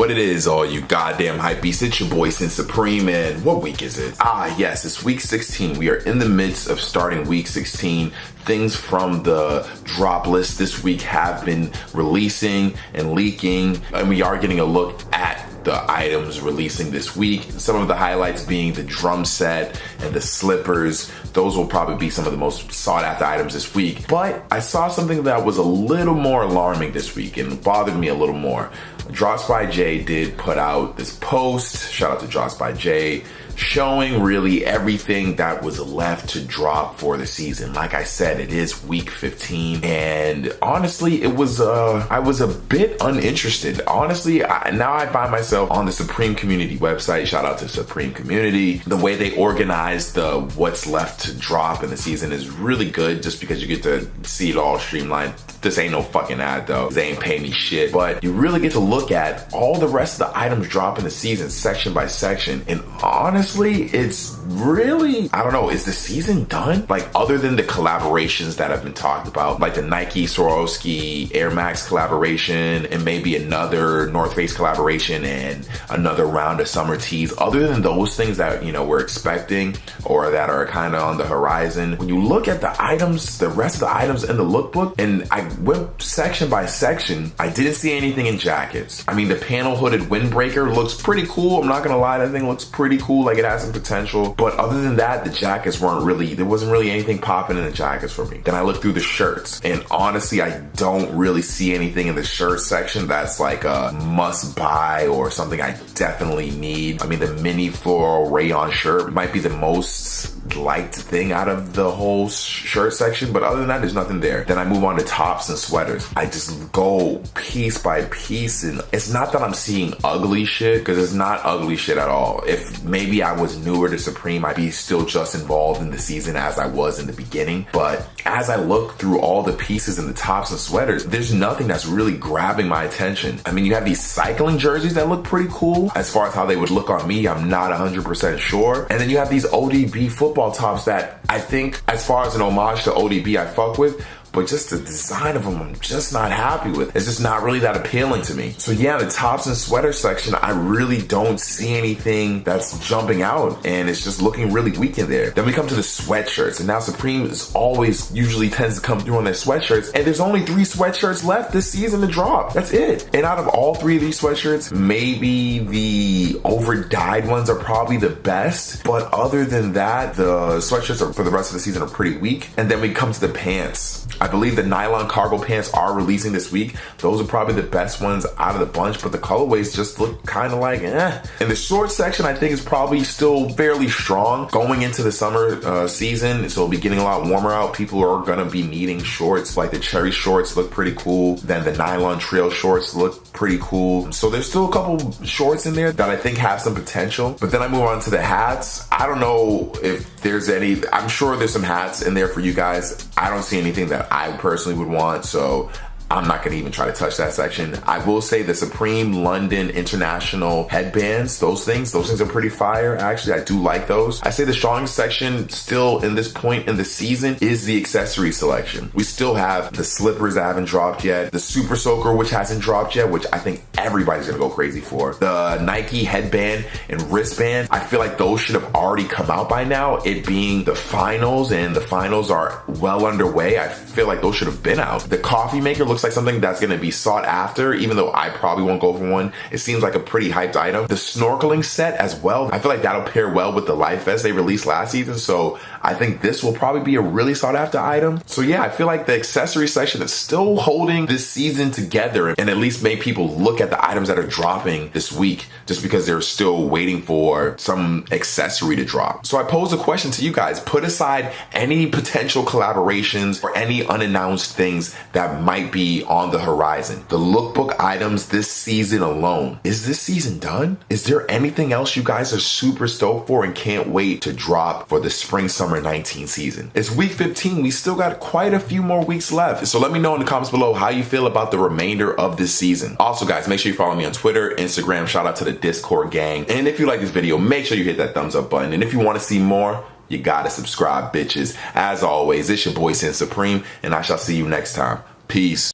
What it is, all you goddamn hype beasts, it's your boy Sin Supreme, and what week is it? Yes, it's week 16. We are in the midst of starting week 16. Things from the drop list this week have been releasing and leaking, and we are getting a look at the items releasing this week. Some of the highlights being the drum set and the slippers. Those will probably be some of the most sought after items this week. But I saw something that was a little more alarming this week and bothered me a little more. Drops by Jay did put out this post, shout out to Drops by Jay, showing really everything that was left to drop for the season. Like I said, it is week 15, and honestly, it was I was a bit uninterested. Honestly, now I find myself on the Supreme Community website. Shout out to Supreme Community. The way they organize the what's left to drop in the season is really good, just because you get to see it all streamlined. This ain't no fucking ad though. They ain't paying me shit, but you really get to look at all the rest of the items dropping the season section by section, and honestly, it's really, I don't know, is the season done? Like, other than the collaborations that have been talked about, like the Nike Swarovski Air Max collaboration and maybe another North Face collaboration and another round of summer tees, other than those things that, you know, we're expecting or that are kind of on the horizon, when you look at the items, the rest of the items in the lookbook, and I went section by section, I didn't see anything in jackets. I mean, the panel hooded windbreaker looks pretty cool. I'm not gonna lie, that thing looks pretty cool. Like, it has some potential. But other than that, the jackets there wasn't really anything popping in the jackets for me. Then I looked through the shirts, and honestly, I don't really see anything in the shirt section that's like a must buy or something I definitely need. I mean, the mini floral rayon shirt might be the most liked thing out of the whole shirt section, but other than that, there's nothing there. Then I move on to tops and sweaters. I just go piece by piece, and it's not that I'm seeing ugly shit, because it's not ugly shit at all. If maybe I was newer to Supreme, I'd be still just involved in the season as I was in the beginning. But as I look through all the pieces in the tops and sweaters, there's nothing that's really grabbing my attention. I mean, you have these cycling jerseys that look pretty cool. As far as how they would look on me, I'm not 100% sure. And then you have these ODB football tops that I think, as far as an homage to ODB, I fuck with, but just the design of them, I'm just not happy with. It's just not really that appealing to me. So yeah, the tops and sweater section, I really don't see anything that's jumping out, and it's just looking really weak in there. Then we come to the sweatshirts, and now Supreme usually tends to come through on their sweatshirts, and there's only 3 sweatshirts left this season to drop. That's it. And out of all 3 of these sweatshirts, maybe the over-dyed ones are probably the best, but other than that, the sweatshirts for the rest of the season are pretty weak. And then we come to the pants. I believe the nylon cargo pants are releasing this week. Those are probably the best ones out of the bunch, but the colorways just look kind of like eh. And the shorts section, I think, is probably still fairly strong going into the summer season. So it'll be getting a lot warmer out. People are gonna be needing shorts. Like the cherry shorts look pretty cool. Then the nylon trail shorts look pretty cool. So there's still a couple shorts in there that I think have some potential. But then I move on to the hats. I don't know if there's any, I'm sure there's some hats in there for you guys. I don't see anything that I personally would want, so I'm not gonna even try to touch that section. I will say the Supreme London International headbands, those things are pretty fire. Actually, I do like those. I say the strongest section still in this point in the season is the accessory selection. We still have the slippers that haven't dropped yet, the Super Soaker, which hasn't dropped yet, which I think everybody's gonna go crazy for. The Nike headband and wristband, I feel like those should have already come out by now, it being the finals, and the finals are well underway. I feel like those should have been out. The coffee maker looks like something that's going to be sought after, even though I probably won't go for one. It seems like a pretty hyped item. The snorkeling set as well, I feel like that'll pair well with the Life Vest they released last season, so I think this will probably be a really sought after item. So yeah, I feel like the accessory section is still holding this season together, and at least made people look at the items that are dropping this week, just because they're still waiting for some accessory to drop. So I pose a question to you guys. Put aside any potential collaborations or any unannounced things that might be on the horizon. The lookbook items this season alone. Is this season done? Is there anything else you guys are super stoked for and can't wait to drop for the spring summer 19 season? It's week 15. We still got quite a few more weeks left. So let me know in the comments below how you feel about the remainder of this season. Also guys, make sure you follow me on Twitter, Instagram, shout out to the Discord gang. And if you like this video, make sure you hit that thumbs up button. And if you want to see more, you gotta subscribe, bitches. As always, it's your boy Sin Supreme, and I shall see you next time. Peace.